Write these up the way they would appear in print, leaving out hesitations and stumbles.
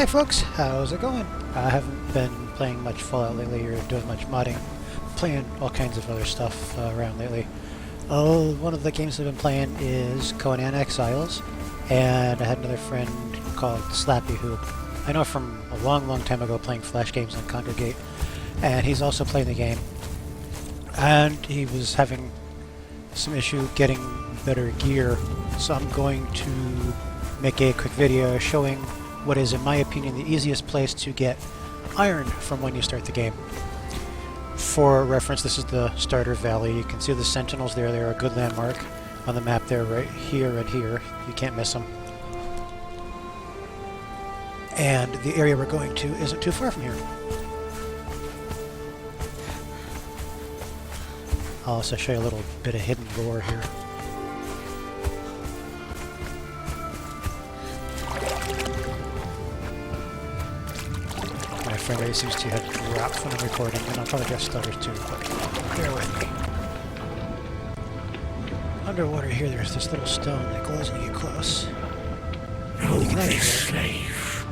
Hi folks, how's it going? I haven't been playing much Fallout lately or doing much modding. Playing all kinds of other stuff around lately. Oh, one of the games I've been playing is Conan Exiles, and I had another friend called Slappy who I know from a long time ago playing Flash games on Congregate, and he's also playing the game. And he was having some issue getting better gear, so I'm going to make a quick video showing what is, in my opinion, the easiest place to get iron from when you start the game. For reference, this is the starter valley. You can see the sentinels there. They're a good landmark on the map there, right here and here. You can't miss them. And the area we're going to isn't too far from here. I'll also show you a little bit of hidden lore here. My frame rate seems to have dropped when I'm recording, and I'll probably get stutters too, but bear with me. Underwater here, there's this little stone that glows when you get close. Know this, slave,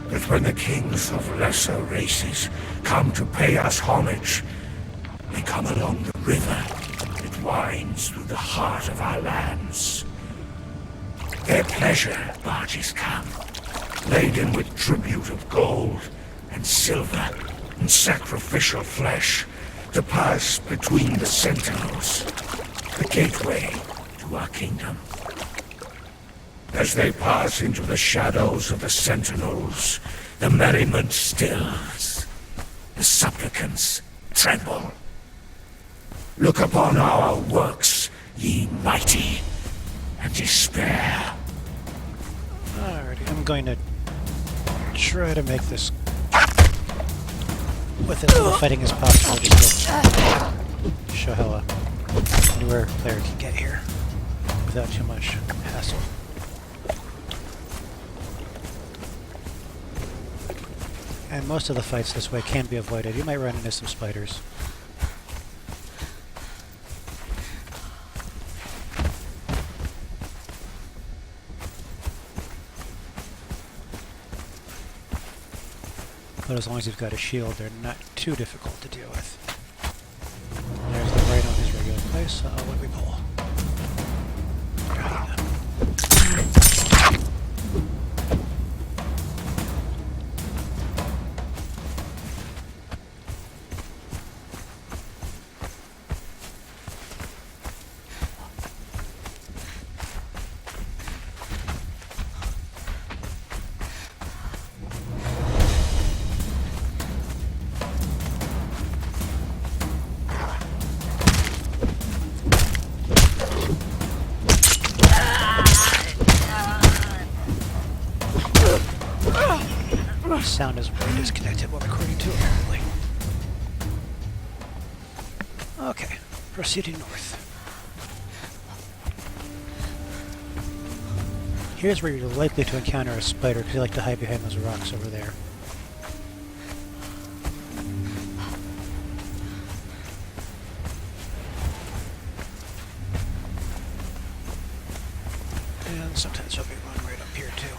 that when the kings of lesser races come to pay us homage, they come along the river that winds through the heart of our lands. Their pleasure barges come, laden with tribute of gold and silver and sacrificial flesh, to pass between the sentinels, the gateway to our kingdom. As they pass into the shadows of the sentinels, the merriment stills. The supplicants tremble. Look upon our works, ye mighty, and despair. Alrighty, I'm going to try to make this with as little fighting as possible, just to show how a newer player can get here without too much hassle. And most of the fights this way can be avoided. You might run into some spiders. But as long as you've got a shield, they're not too difficult to deal with. There's the right on his regular place, so what do we pull? Sound is way disconnected while recording too, apparently. Okay, proceeding north. Here's where you're likely to encounter a spider, because they like to hide behind those rocks over there. And sometimes there'll be one right up here too.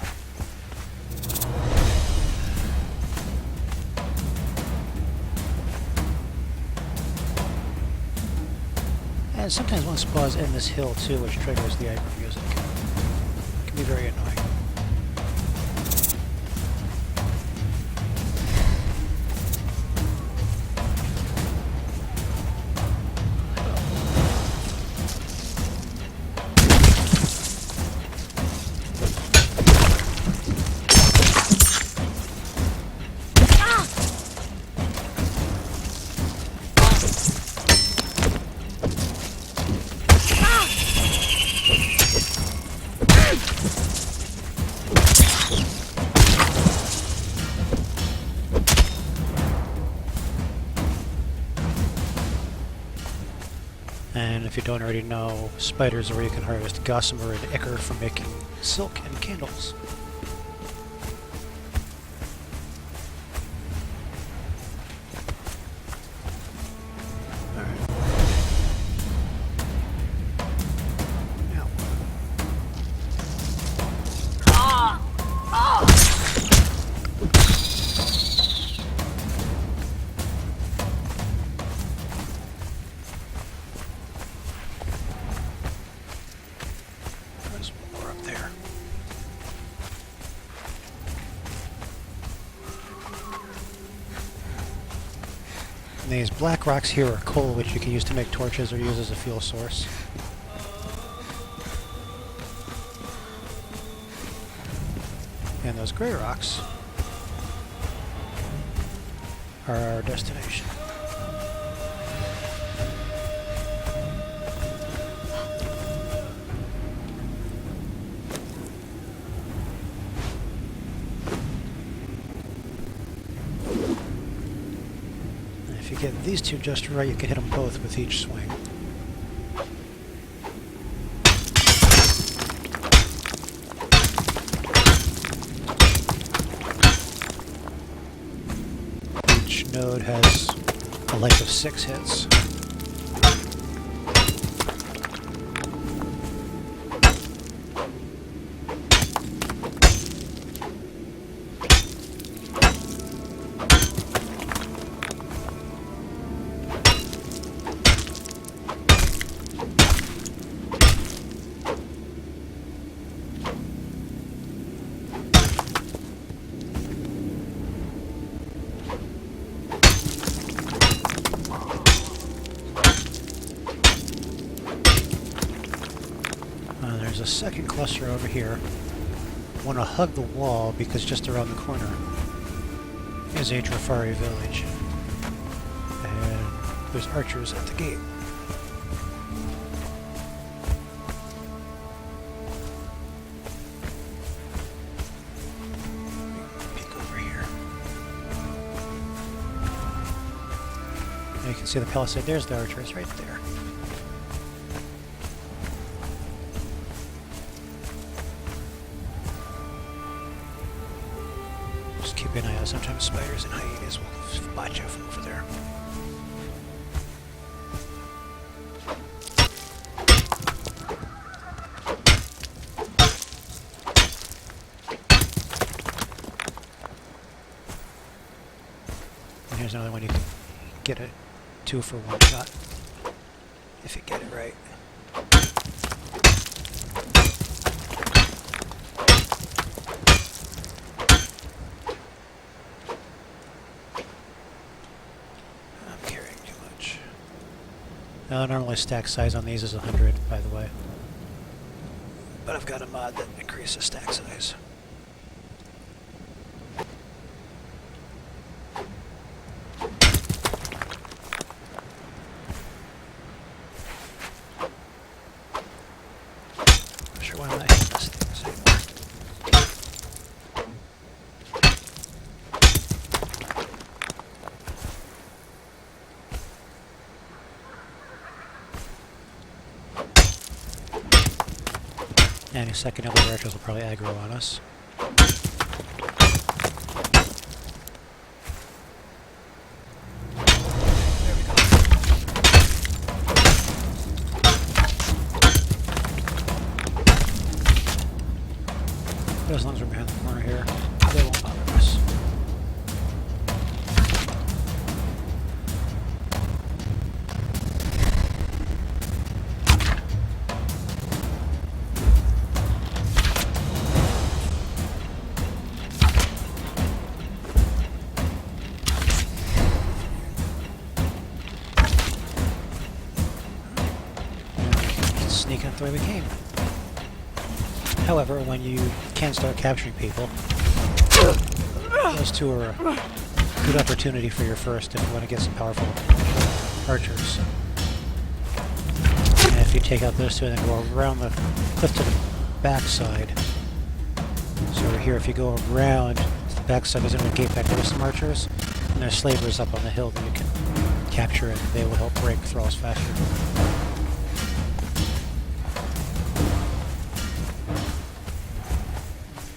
And sometimes one spawns in this hill too, which triggers the Iber music. It can be very annoying. And if you don't already know, spiders are where you can harvest gossamer and ichor for making silk and candles. Alright. Now. there. And these black rocks here are coal, which you can use to make torches or use as a fuel source. And those gray rocks are our destination. And if you get these two just right, you can hit them both with each swing. Node has a life of 6 hits. There's a second cluster over here. I want to hug the wall because just around the corner is a Drafari village. And there's archers at the gate. Peek over here. And you can see the palisade. There's the archers right there. Keep an eye out. Sometimes spiders and hyenas will spot you from over there. And here's another one you can get a 2 for 1 shot if you get it right. Now, normally stack size on these is 100, by the way. But I've got a mod that increases stack size. Not sure why I'm not hitting these things anymore. Any second, other archers will probably aggro on us. There we go. But as long as we're behind the corner here, they won't bother us. Sneaking up the way we came. However, when you can start capturing people, those two are a good opportunity for your first if you want to get some powerful archers. And if you take out those two and then go around the cliff to the backside. So over here, if you go around to the backside, there's a gate back there with some archers, and there's slavers up on the hill that you can capture, and they will help break thralls faster.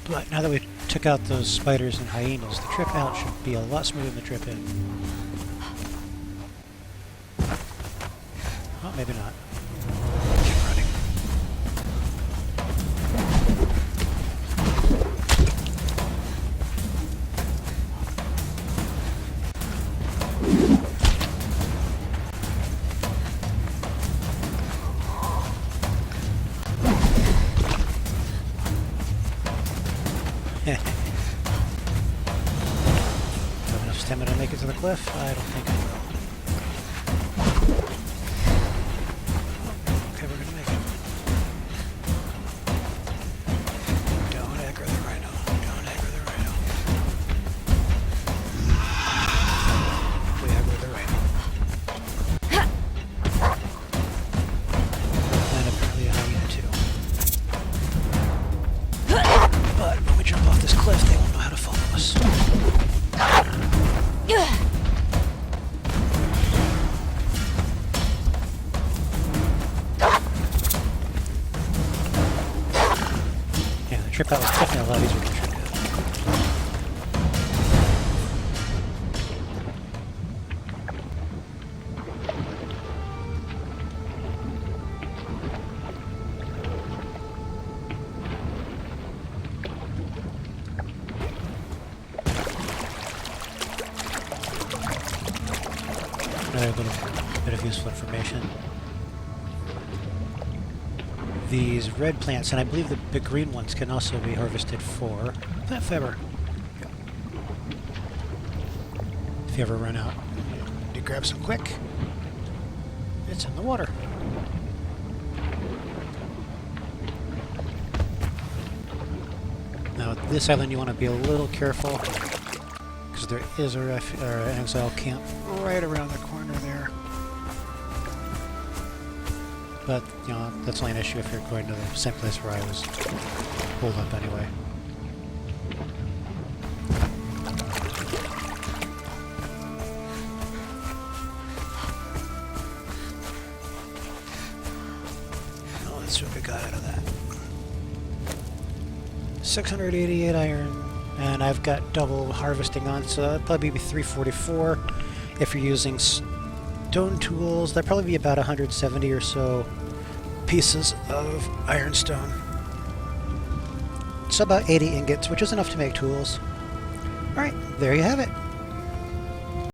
But now that we took out those spiders and hyenas, the trip out should be a lot smoother than the trip in. Oh, maybe not. Keep running. Have enough stamina to make it to the cliff? I don't think I will. Okay, we're gonna make it. Don't aggro the rhino. Don't aggro the rhino. We aggro the rhino. And apparently a hyena too. But when we jump off this cliff, they won't know how to follow us. Yeah, the trip out was definitely a lot easier than the trip out. Another little bit of useful information. These red plants, and I believe the big green ones, can also be harvested for plant fiber. Yep. If you ever run out, you grab some quick. It's in the water. Now, at this island, you want to be a little careful, because there is an exile camp right around the corner there. But, you know, that's only an issue if you're going to the same place where I was pulled up anyway. Oh, let's see what we got out of that. 688 iron, and I've got double harvesting on, so that'd probably be 344. If you're using stone tools, that'd probably be about 170 or so pieces of ironstone. So about 80 ingots, which is enough to make tools. Alright, there you have it.